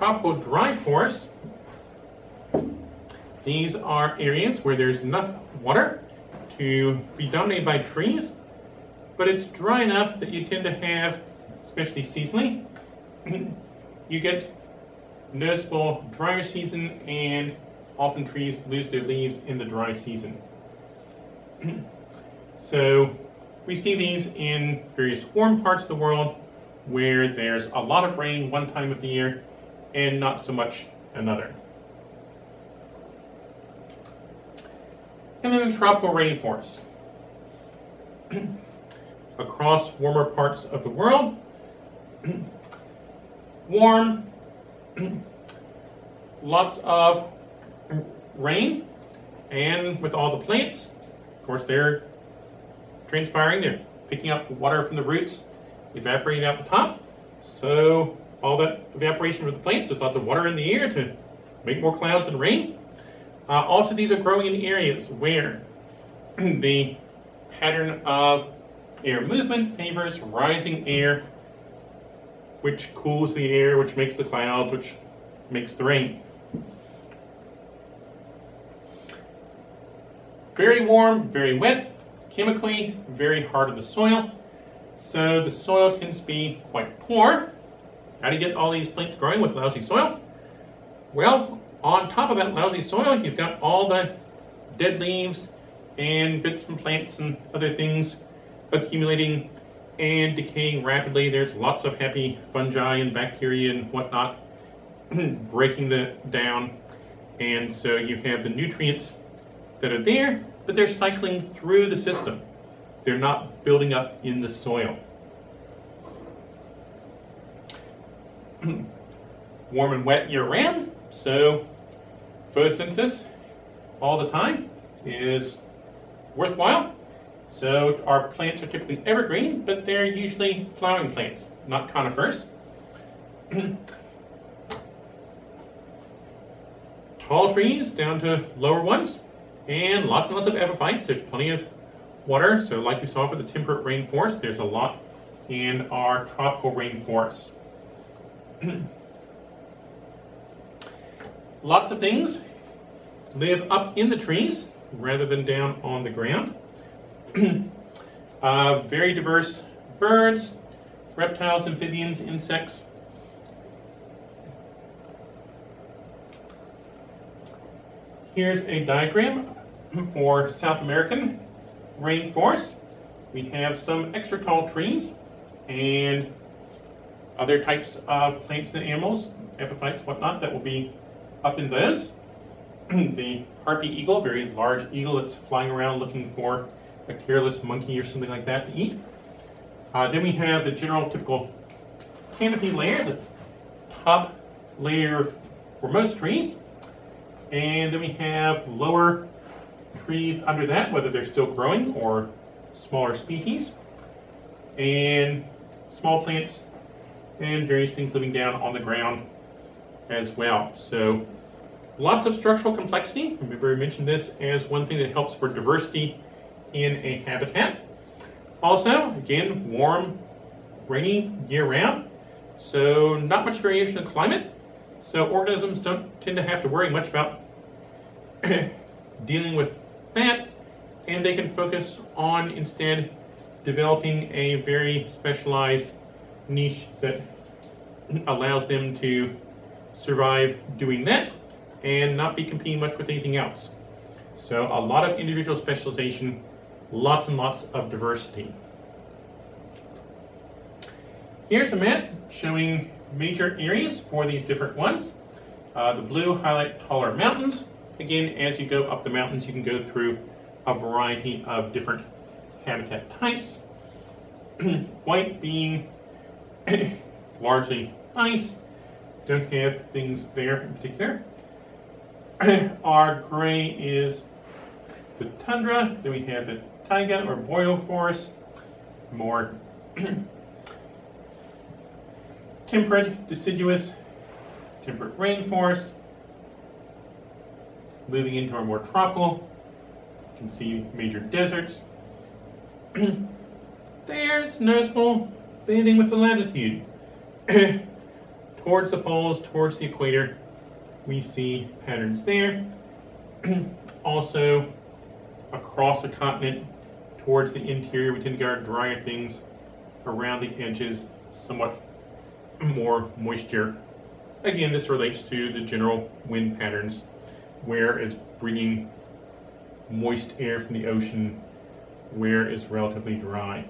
tropical dry forests, these are areas where there's enough water to be dominated by trees, but it's dry enough that you tend to have, especially seasonally, you get noticeable drier season, and often trees lose their leaves in the dry season. So we see these in various warm parts of the world where there's a lot of rain one time of the year and not so much another. And then the tropical rainforests. Across warmer parts of the world, warm, lots of rain, and with all the plants, of course, they're transpiring, they're picking up water from the roots, evaporating out the top. So all that evaporation from the plants, there's lots of water in the air to make more clouds and rain. Also, these are growing in areas where the pattern of air movement favors rising air, which cools the air, which makes the clouds, which makes the rain. Very warm, very wet, chemically very hard on the soil. So the soil tends to be quite poor. How do you get all these plants growing with lousy soil? Well, on top of that lousy soil, you've got all the dead leaves and bits from plants and other things accumulating and decaying rapidly. There's lots of happy fungi and bacteria and whatnot breaking down. And so you have the nutrients that are there, but they're cycling through the system. They're not building up in the soil. Warm and wet year-round, so photosynthesis all the time is worthwhile. So our plants are typically evergreen, but they're usually flowering plants, not conifers. Tall trees down to lower ones, and lots of epiphytes. There's plenty of water, so like we saw for the temperate rainforest, there's a lot in our tropical rainforests. Lots of things live up in the trees rather than down on the ground. Very diverse birds, reptiles, amphibians, insects. Here's a diagram for South American rainforests. We have some extra tall trees and other types of plants and animals, epiphytes, whatnot, that will be up in those. The harpy eagle, very large eagle that's flying around looking for a careless monkey or something like that to eat. Then we have the general typical canopy layer, the top layer for most trees. And then we have lower trees under that, whether they're still growing or smaller species. And small plants and various things living down on the ground as well. So lots of structural complexity. Remember, I mentioned this as one thing that helps for diversity in a habitat. Also, again, warm, rainy year-round, so not much variation in climate. So organisms don't tend to have to worry much about dealing with that, and they can focus on instead developing a very specialized niche that allows them to survive doing that and not be competing much with anything else. So a lot of individual specialization, lots and lots of diversity. Here's a map showing major areas for these different ones. The blue highlight taller mountains. Again, as you go up the mountains, you can go through a variety of different habitat types. White being largely ice, don't have things there in particular. Our gray is the tundra, then we have the taiga or boreal forest, more temperate, deciduous, temperate rainforest. Moving into our more tropical, you can see major deserts. There's noticeable bending with the latitude. towards the poles, towards the equator, we see patterns there. Also, across the continent, towards the interior, we tend to get our drier things. Around the edges, somewhat more moisture. Again, this relates to the general wind patterns, where is bringing moist air from the ocean, where is relatively dry.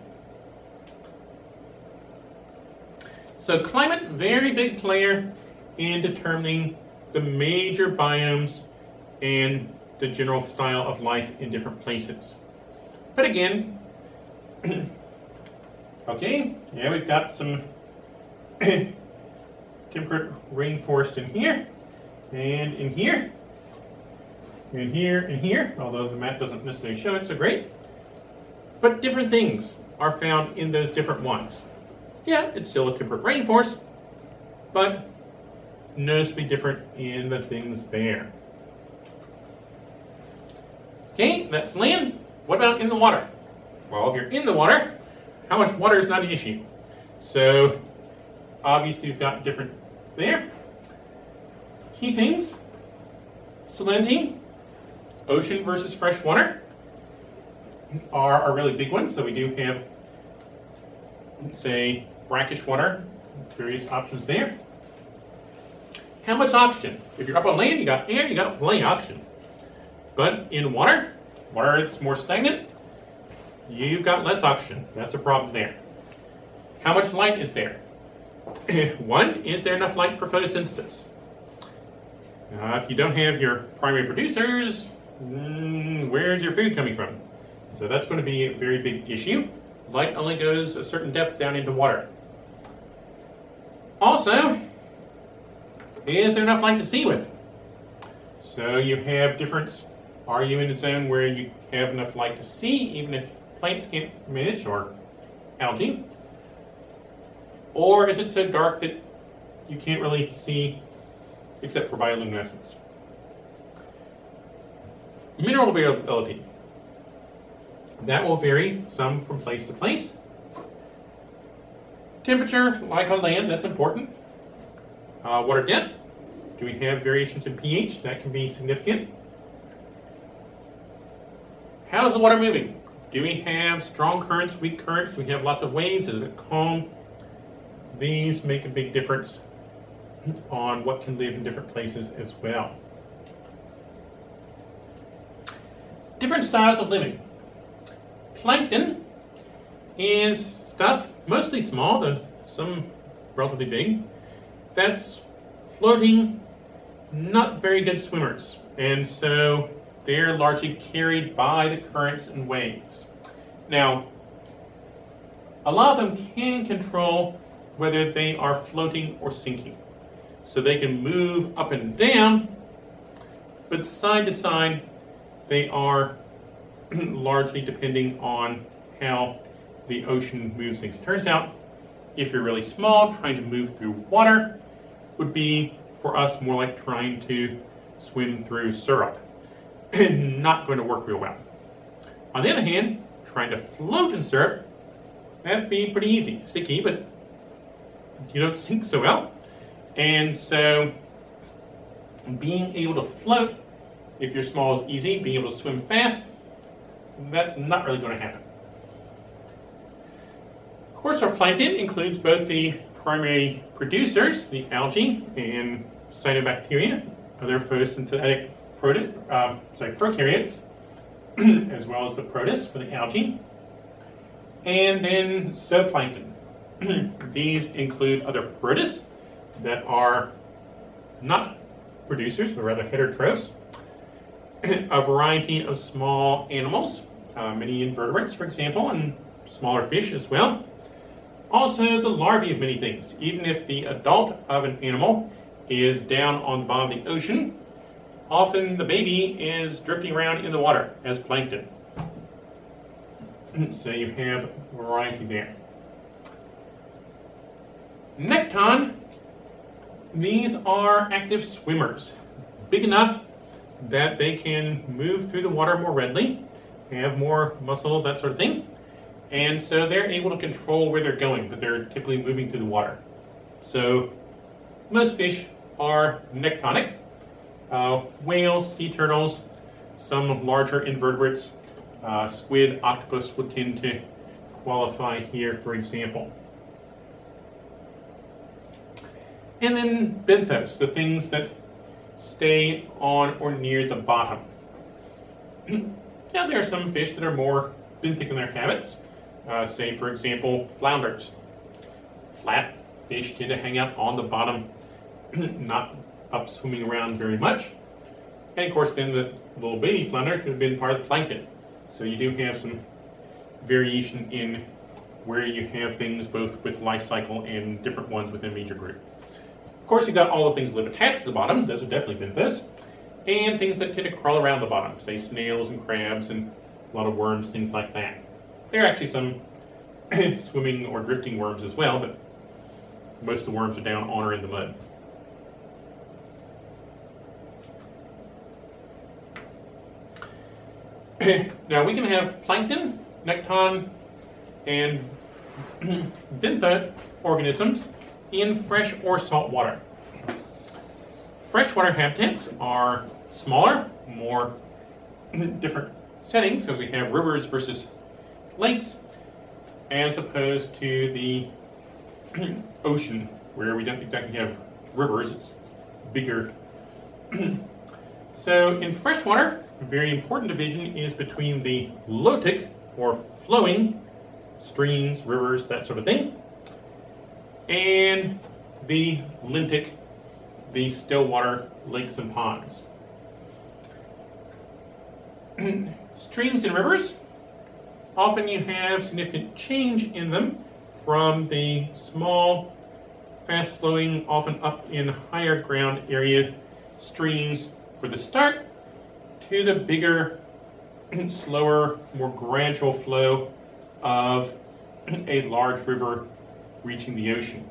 So climate, very big player in determining the major biomes and the general style of life in different places. But again, okay, yeah, we've got some temperate rainforest in here, and in here, and here, and here, although the map doesn't necessarily show it so great. But different things are found in those different ones. Yeah, it's still a temperate rainforest, but noticeably different in the things there. Okay, that's land. What about in the water? Well, if you're in the water, how much water is not an issue. So, obviously you've got different there. Key things: salinity, ocean versus freshwater are a really big one. So we do have, say, brackish water, various options there. How much oxygen? If you're up on land, you got air, you got plenty of oxygen. But in water it's more stagnant, you've got less oxygen. That's a problem there. How much light is there? One, is there enough light for photosynthesis? If you don't have your primary producers, where's your food coming from? So that's going to be a very big issue. Light only goes a certain depth down into water. Also, is there enough light to see with? So you have difference. Are you in a zone where you have enough light to see, even if plants can't manage, or algae? Or is it so dark that you can't really see except for bioluminescence? Mineral variability. That will vary some from place to place. Temperature, like on land, that's important. Water depth. Do we have variations in pH? That can be significant. How is the water moving? Do we have strong currents, weak currents? Do we have lots of waves? Is it calm? These make a big difference on what can live in different places as well. Different styles of living. Plankton is stuff, mostly small, though some relatively big, that's floating, not very good swimmers. And so they're largely carried by the currents and waves. Now, a lot of them can control whether they are floating or sinking. So they can move up and down, but side to side, they are largely depending on how the ocean moves things. Turns out, if you're really small, trying to move through water would be, for us, more like trying to swim through syrup. Not going to work real well. On the other hand, trying to float in syrup, that'd be pretty easy. Sticky, but you don't sink so well. And so, being able to float, if you're small, is easy. Being able to swim fast, that's not really going to happen. Of course, our plankton includes both the primary producers, the algae and cyanobacteria, other photosynthetic prokaryotes, as well as the protists for the algae, and then zooplankton. These include other protists that are not producers, but rather heterotrophs, a variety of small animals, many invertebrates, for example, and smaller fish as well. Also, the larvae of many things. Even if the adult of an animal is down on the bottom of the ocean, often the baby is drifting around in the water as plankton. So you have variety there. Nekton, these are active swimmers, big enough that they can move through the water more readily, have more muscle, that sort of thing. And so they're able to control where they're going, but they're typically moving through the water. So most fish are nectonic. Whales, sea turtles, some larger invertebrates, squid, octopus would tend to qualify here, for example. And then benthos, the things that stay on or near the bottom. Now there are some fish that are more benthic in their habits. Say, for example, flounders. Flat fish tend to hang out on the bottom, not up swimming around very much. And of course then the little baby flounder could have been part of the plankton. So you do have some variation in where you have things both with life cycle and different ones within a major group. Of course you've got all the things that live attached to the bottom, those are definitely benthos, and things that tend to crawl around the bottom, say snails and crabs and a lot of worms, things like that. There are actually some swimming or drifting worms as well, but most of the worms are down on or in the mud. Now we can have plankton, nekton, and bentho organisms in fresh or salt water. Freshwater habitats are smaller, more different settings, because we have rivers versus lakes, as opposed to the ocean, where we don't exactly have rivers, it's bigger. So in freshwater, a very important division is between the lotic, or flowing streams, rivers, that sort of thing, and the lentic, the still water lakes and ponds. Streams and rivers, often you have significant change in them from the small, fast-flowing, often up in higher ground area streams for the start, to the bigger, slower, more gradual flow of a large river reaching the ocean.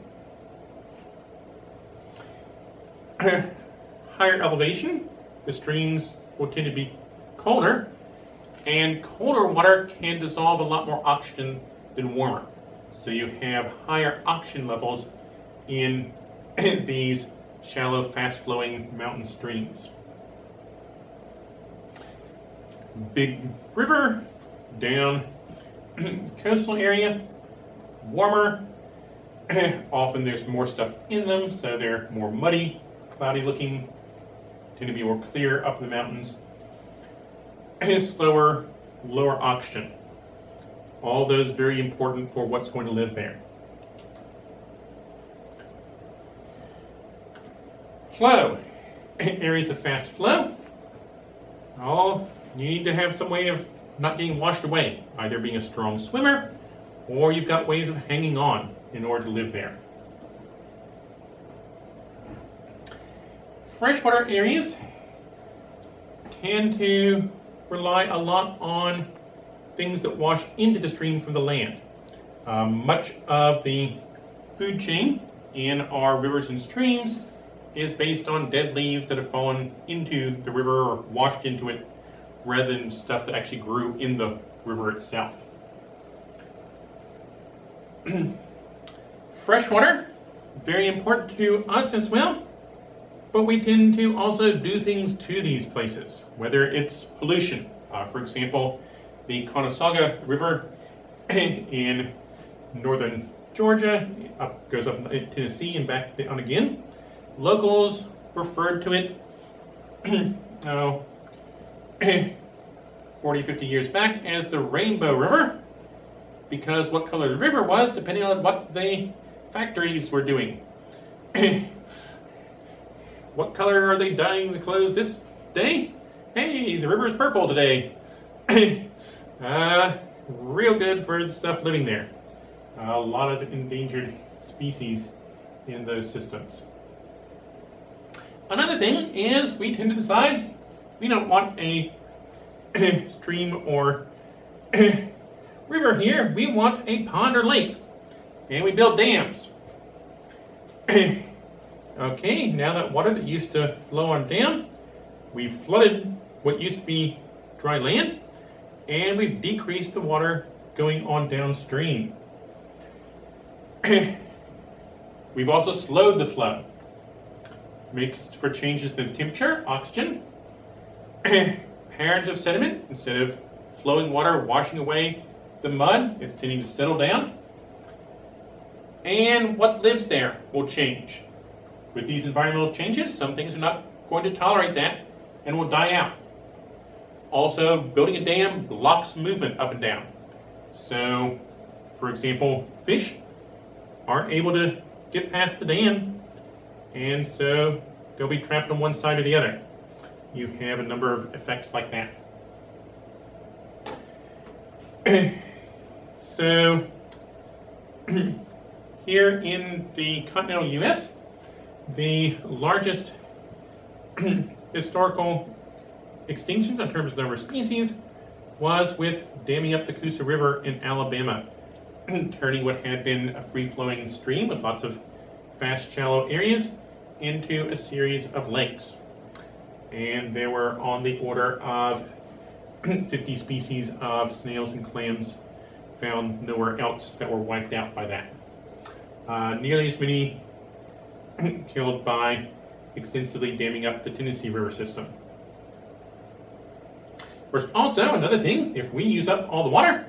Higher elevation, the streams will tend to be colder, and colder water can dissolve a lot more oxygen than warmer. So you have higher oxygen levels in these shallow, fast-flowing mountain streams. Big river, down coastal area, warmer. Often there's more stuff in them, so they're more muddy, cloudy looking, tend to be more clear up in the mountains. Slower, lower oxygen. All those very important for what's going to live there. Flow. Areas of fast flow. You need to have some way of not getting washed away, either being a strong swimmer, or you've got ways of hanging on in order to live there. Freshwater areas tend to rely a lot on things that wash into the stream from the land. Much of the food chain in our rivers and streams is based on dead leaves that have fallen into the river or washed into it, rather than stuff that actually grew in the river itself. Freshwater, very important to us as well, but we tend to also do things to these places, whether it's pollution. For example, the Conasauga River in northern Georgia goes up in Tennessee and back on again. Locals referred to it 40, 50 years back as the Rainbow River, because what color the river was depending on what the factories were doing. What color are they dyeing the clothes this day? Hey, the river's purple today. Real good for the stuff living there. A lot of endangered species in those systems. Another thing is we tend to decide we don't want a stream or river here, we want a pond or lake. And we build dams. Okay, now that water that used to flow on dam, we've flooded what used to be dry land, and we've decreased the water going on downstream. We've also slowed the flow. makes for changes in temperature, oxygen, patterns of sediment. Instead of flowing water washing away the mud, it's tending to settle down. And what lives there will change. With these environmental changes, some things are not going to tolerate that and will die out. Also, building a dam blocks movement up and down. So, for example, fish aren't able to get past the dam, and so they'll be trapped on one side or the other. You have a number of effects like that. So, here in the continental US, the largest historical extinctions in terms of number of species was with damming up the Coosa River in Alabama, turning what had been a free-flowing stream with lots of fast, shallow areas into a series of lakes. And there were on the order of 50 species of snails and clams found nowhere else that were wiped out by that. Nearly as many killed by extensively damming up the Tennessee River system. Of course, also another thing, if we use up all the water,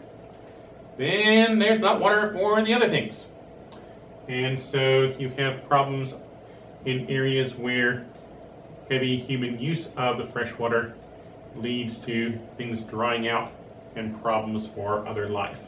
then there's not water for the other things. And so you have problems in areas where heavy human use of the fresh water leads to things drying out and problems for other life.